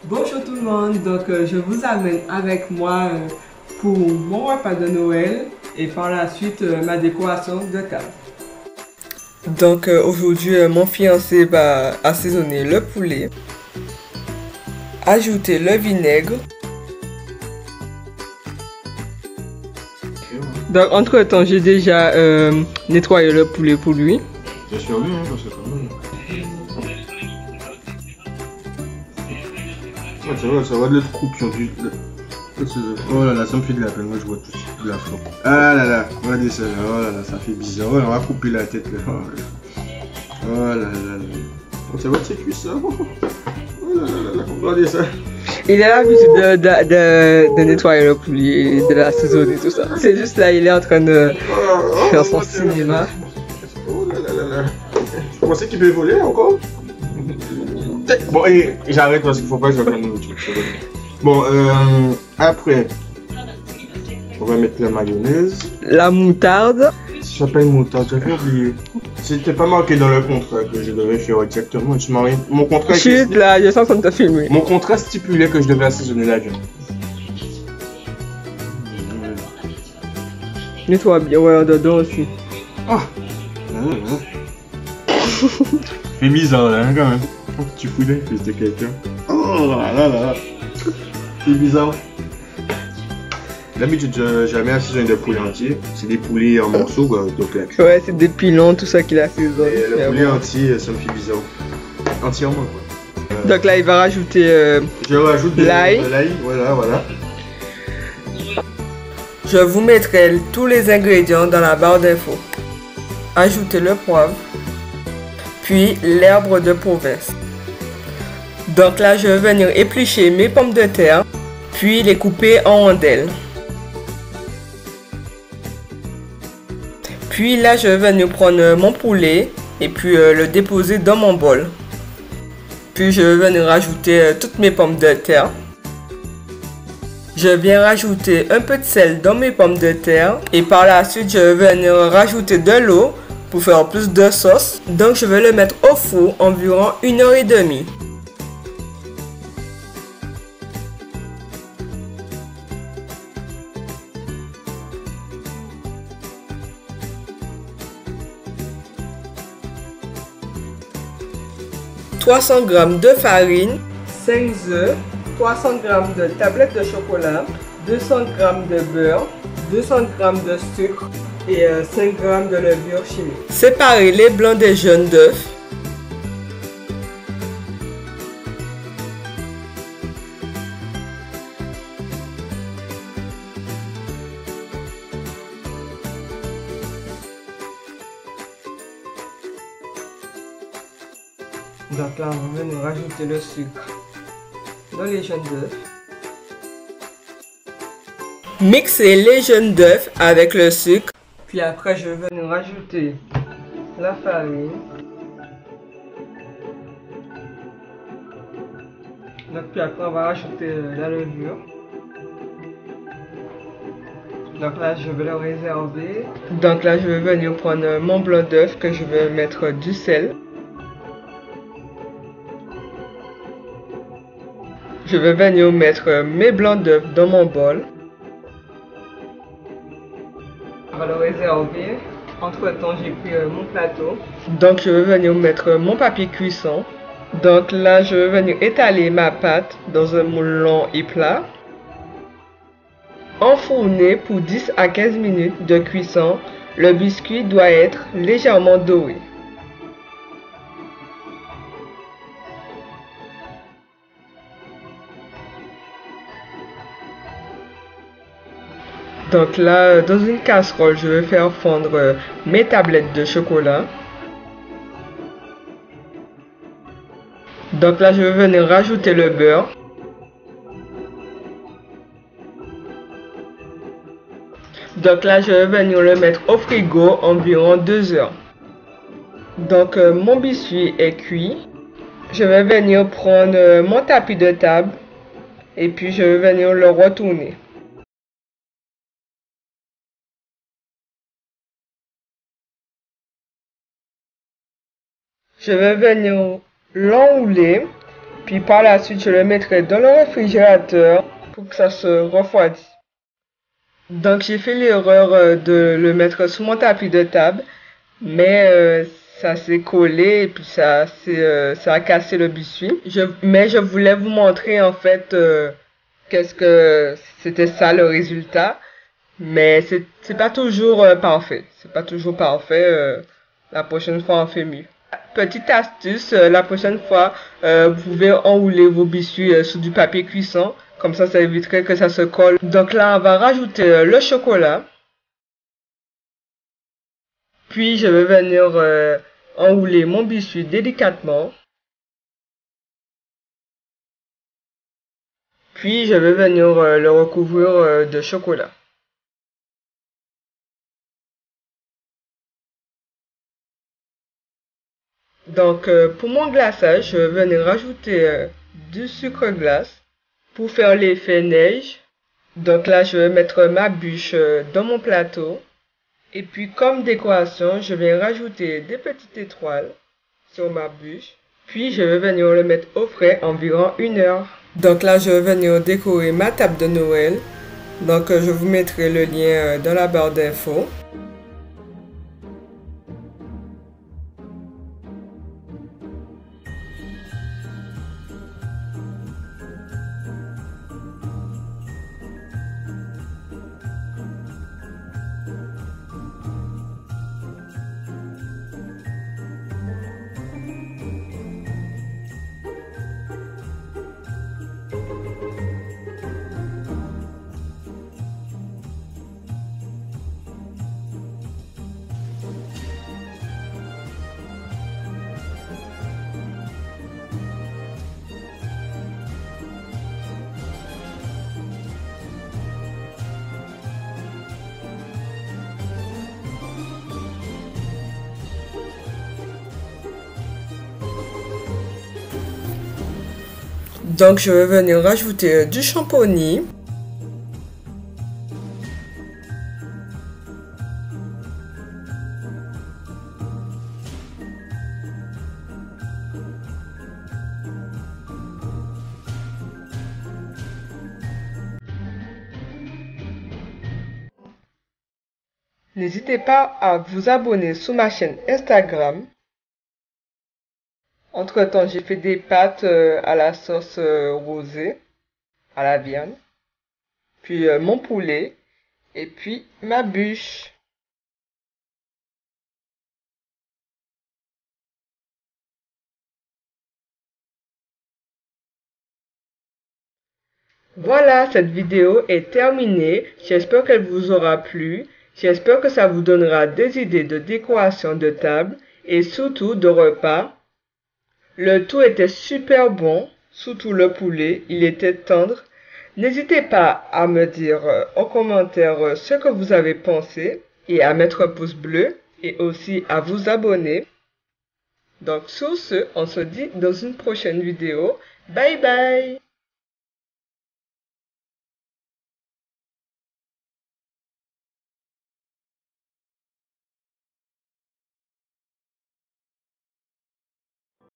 Bonjour tout le monde, donc je vous amène avec moi pour mon repas de Noël et par la suite ma décoration de table. Donc aujourd'hui mon fiancé va assaisonner le poulet, ajouter le vinaigre. Donc entre temps j'ai déjà nettoyé le poulet pour lui. Bien sûr lui, parce que quand même. Ouais, ça va de l'autre coupe qui ont dû. Oh là là, ça me fait de la peine, moi je vois tout de la fleur. Ah là là, regardez ça là, oh là là, ça fait bizarre. Oh là, on va couper la tête là. Oh là là là. Oh, ça va de ses cuisses ça. Oh là là là, regardez ça. Il a l'habitude de nettoyer le poulet, de l'assaisonner, tout ça. C'est juste là, il est en train de faire son cinéma. Oh là là là là. Vous pensez qu'il peut voler encore? Bon, et j'arrête parce qu'il faut pas que je fasse une nourriture. Bon, après, on va mettre la mayonnaise. La moutarde. Ça s'appelle moutarde, j'avais oublié. C'était pas marqué dans le contrat que je devais faire exactement. Mon contrat. Chut là, je suis en train de te filmer. Mon contrat stipulait que je devais assaisonner la viande. Nettoie bien, ouais, dedans aussi. Ah! C'est bizarre là, hein, quand même. Tu fous d'un fils de quelqu'un. Oh là là là. C'est bizarre. D'habitude, jamais assaisonné de poulet entier. C'est des poulets en morceaux, quoi. Donc, ouais, c'est des pilons, tout ça qu'il assaisonne. Le poulet entier, ça me fait bizarre. Entièrement, quoi. Donc là, il va rajouter je rajoute de l'ail. Voilà. Je vous mettrai tous les ingrédients dans la barre d'infos. Ajoutez le poivre, puis l'herbe de Provence. Donc là, je vais venir éplucher mes pommes de terre, puis les couper en rondelles. Puis là, je vais venir prendre mon poulet et puis le déposer dans mon bol. Puis je vais venir rajouter toutes mes pommes de terre. Je viens rajouter un peu de sel dans mes pommes de terre et par la suite, je vais venir rajouter de l'eau pour faire plus de sauce. Donc je vais le mettre au four environ 1h30. « 300 g de farine, 5 œufs, 300 g de tablettes de chocolat, 200 g de beurre, 200 g de sucre et 5 g de levure chimique. » Séparez les blancs des jaunes d'œufs. Donc là, on va venir rajouter le sucre dans les jaunes d'œufs. Mixez les jaunes d'œufs avec le sucre. Puis après, je vais venir rajouter la farine. Donc puis après, on va rajouter la levure. Donc là, je vais le réserver. Donc là, je vais venir prendre mon blanc d'œuf que je vais mettre du sel. Je vais venir mettre mes blancs d'œufs dans mon bol. On va le réserver. Entre temps, j'ai pris mon plateau. Donc, je vais venir mettre mon papier cuisson. Donc là, je vais venir étaler ma pâte dans un moule long et plat. Enfourner pour 10 à 15 minutes de cuisson. Le biscuit doit être légèrement doré. Donc là, dans une casserole, je vais faire fondre mes tablettes de chocolat. Donc là, je vais venir rajouter le beurre. Donc là, je vais venir le mettre au frigo environ 2 heures. Donc mon biscuit est cuit. Je vais venir prendre mon tapis de table et puis je vais venir le retourner. Je vais venir l'enrouler, puis par la suite je le mettrai dans le réfrigérateur pour que ça se refroidisse. Donc j'ai fait l'erreur de le mettre sur mon tapis de table, mais ça s'est collé et puis ça a cassé le biscuit. Mais je voulais vous montrer en fait qu'est-ce que c'était ça le résultat. Mais c'est pas toujours parfait. C'est pas toujours parfait. La prochaine fois on fait mieux. Petite astuce, la prochaine fois vous pouvez enrouler vos biscuits sous du papier cuisson. Comme ça éviterait que ça se colle. Donc là on va rajouter le chocolat. Puis je vais venir enrouler mon biscuit délicatement. Puis je vais venir le recouvrir de chocolat. Donc pour mon glaçage, je vais venir rajouter du sucre glace pour faire l'effet neige. Donc là je vais mettre ma bûche dans mon plateau. Et puis comme décoration, je vais rajouter des petites étoiles sur ma bûche. Puis je vais venir le mettre au frais environ 1 heure. Donc là je vais venir décorer ma table de Noël. Donc je vous mettrai le lien dans la barre d'infos. Donc je vais venir rajouter du champomis. N'hésitez pas à vous abonner sur ma chaîne Instagram. Entre-temps, j'ai fait des pâtes à la sauce rosée, à la viande, puis mon poulet, et puis ma bûche. Voilà, cette vidéo est terminée. J'espère qu'elle vous aura plu. J'espère que ça vous donnera des idées de décoration de table et surtout de repas. Le tout était super bon, surtout le poulet, il était tendre. N'hésitez pas à me dire en commentaire ce que vous avez pensé et à mettre un pouce bleu et aussi à vous abonner. Donc sur ce, on se dit dans une prochaine vidéo. Bye bye!